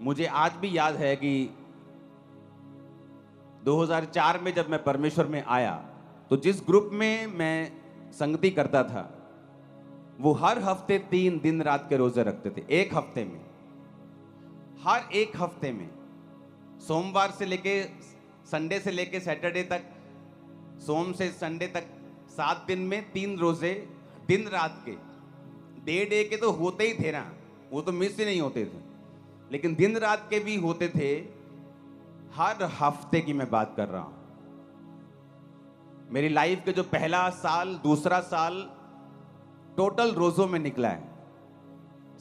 मुझे आज भी याद है कि 2004 में जब मैं परमेश्वर में आया तो जिस ग्रुप में मैं संगति करता था वो हर हफ्ते 3 दिन रात के रोजे रखते थे। एक हफ्ते में, हर एक हफ्ते में, सोमवार से लेके संडे से लेके सैटरडे तक, सोम से संडे तक 7 दिन में 3 रोजे दिन रात के। डे के तो होते ही थे ना, वो तो मिस ही नहीं होते थे, लेकिन दिन रात के भी होते थे। हर हफ्ते की मैं बात कर रहा हूं। मेरी लाइफ के जो पहला साल, दूसरा साल टोटल रोजों में निकला है,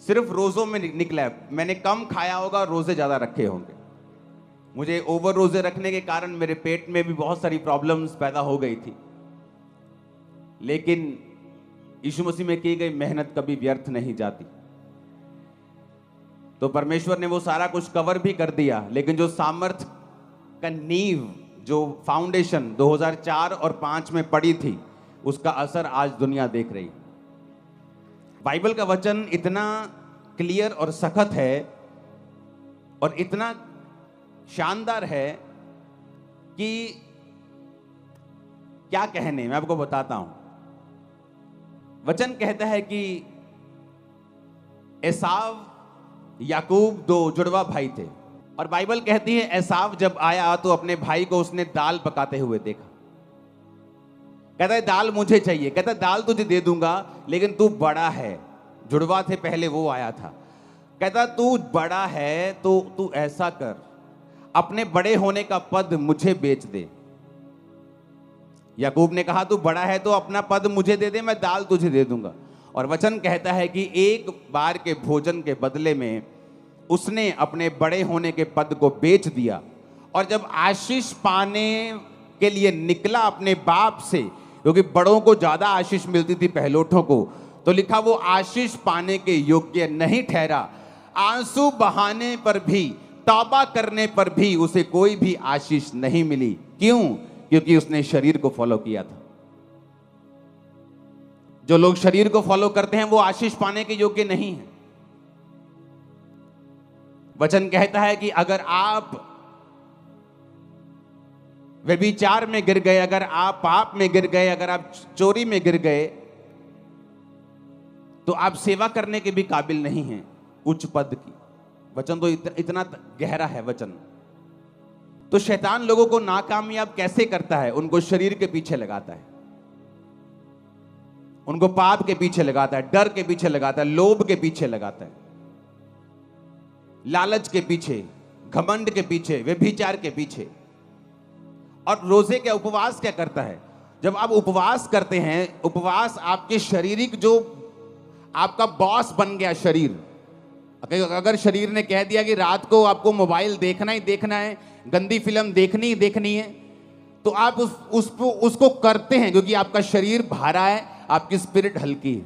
सिर्फ रोजों में निकला है। मैंने कम खाया होगा, रोजे ज्यादा रखे होंगे। मुझे ओवर रोजे रखने के कारण मेरे पेट में भी बहुत सारी प्रॉब्लम्स पैदा हो गई थी, लेकिन यीशु मसीह में की गई मेहनत कभी व्यर्थ नहीं जाती। तो परमेश्वर ने वो सारा कुछ कवर भी कर दिया, लेकिन जो सामर्थ का नींव, जो फाउंडेशन 2004 और 5 में पड़ी थी, उसका असर आज दुनिया देख रही। बाइबल का वचन इतना क्लियर और सख्त है और इतना शानदार है कि क्या कहने, मैं आपको बताता हूं। वचन कहता है कि एसाव याकूब 2 जुड़वा भाई थे, और बाइबल कहती है एसाव जब आया तो अपने भाई को उसने दाल पकाते हुए देखा। कहता है दाल मुझे चाहिए। कहता है दाल तुझे दे दूंगा, लेकिन तू बड़ा है। जुड़वा थे पहले, वो आया था। कहता तू बड़ा है तो तू ऐसा कर, अपने बड़े होने का पद मुझे बेच दे। याकूब ने कहा तू बड़ा है तो अपना पद मुझे दे दे, मैं दाल तुझे दे दूंगा। और वचन कहता है कि एक बार के भोजन के बदले में उसने अपने बड़े होने के पद को बेच दिया। और जब आशीष पाने के लिए निकला अपने बाप से, क्योंकि बड़ों को ज्यादा आशीष मिलती थी पहलोठों को, तो लिखा वो आशीष पाने के योग्य नहीं ठहरा। आंसू बहाने पर भी, तौबा करने पर भी उसे कोई भी आशीष नहीं मिली। क्यों? क्योंकि उसने शरीर को फॉलो किया था। जो लोग शरीर को फॉलो करते हैं वो आशीष पाने के योग्य नहीं है। वचन कहता है कि अगर आप व्यभिचार में गिर गए, अगर आप पाप में गिर गए, अगर आप चोरी में गिर गए, तो आप सेवा करने के भी काबिल नहीं हैं उच्च पद की। वचन तो इतना गहरा है वचन। तो शैतान लोगों को नाकामयाब कैसे करता है? उनको शरीर के पीछे लगाता है, उनको पाप के पीछे लगाता है, डर के पीछे लगाता है, लोभ के पीछे लगाता है, लालच के पीछे, घमंड के पीछे, व्यभिचार के पीछे। और रोजे के उपवास क्या करता है? जब आप उपवास करते हैं, उपवास आपके शारीरिक, जो आपका बॉस बन गया शरीर। अगर शरीर ने कह दिया कि रात को आपको मोबाइल देखना ही देखना है, गंदी फिल्म देखनी ही देखनी है, तो आप उसको करते हैं, क्योंकि आपका शरीर भारा है, आपकी स्पिरिट हल्की है।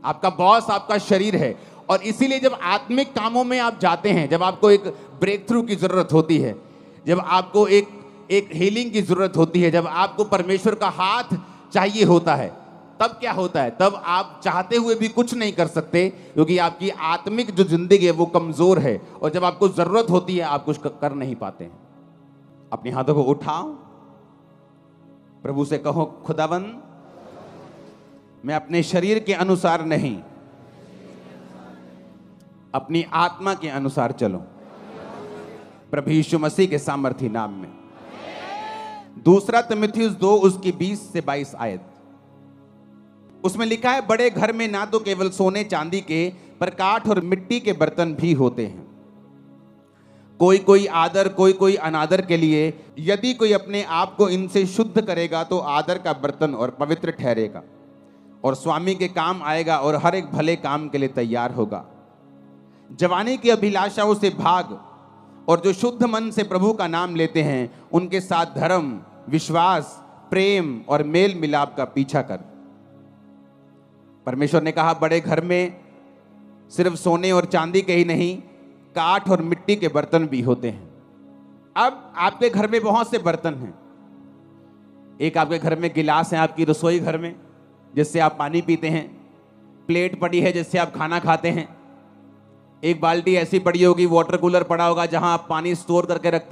आपका बॉस आपका शरीर है। और इसीलिए जब आत्मिक कामों में आप जाते हैं, जब आपको एक ब्रेक थ्रू की जरूरत होती है, जब आपको एक हीलिंग की जरूरत होती है, जब आपको परमेश्वर का हाथ चाहिए होता है, तब क्या होता है? तब आप चाहते हुए भी कुछ नहीं कर सकते, क्योंकि आपकी आत्मिक जो जिंदगी है वो कमजोर है। और जब आपको जरूरत होती है आप कुछ कर नहीं पाते हैं। अपने हाथों को उठाओ, प्रभु से कहो खुदावंद, मैं अपने शरीर के अनुसार नहीं, अपनी आत्मा के अनुसार चलो, प्रभु यीशु मसीह के सामर्थी नाम में। 2 तिमुथियुस 2 उसकी 20 से 22 आयत, उसमें लिखा है बड़े घर में ना तो केवल सोने चांदी के, पर काठ और मिट्टी के बर्तन भी होते हैं। कोई कोई आदर, कोई कोई अनादर के लिए। यदि कोई अपने आप को इनसे शुद्ध करेगा तो आदर का बर्तन और पवित्र ठहरेगा और स्वामी के काम आएगा और हर एक भले काम के लिए तैयार होगा। जवानी की अभिलाषाओं से भाग, और जो शुद्ध मन से प्रभु का नाम लेते हैं उनके साथ धर्म, विश्वास, प्रेम और मेल मिलाप का पीछा कर। परमेश्वर ने कहा बड़े घर में सिर्फ सोने और चांदी के ही नहीं, काठ और मिट्टी के बर्तन भी होते हैं। अब आपके घर में बहुत से बर्तन हैं। एक आपके घर में गिलास है, आपकी रसोई घर में, जिससे आप पानी पीते हैं। प्लेट पड़ी है जिससे आप खाना खाते हैं। एक बाल्टी ऐसी पड़ी होगी, वाटर कूलर पड़ा होगा जहां आप पानी स्टोर करके रखते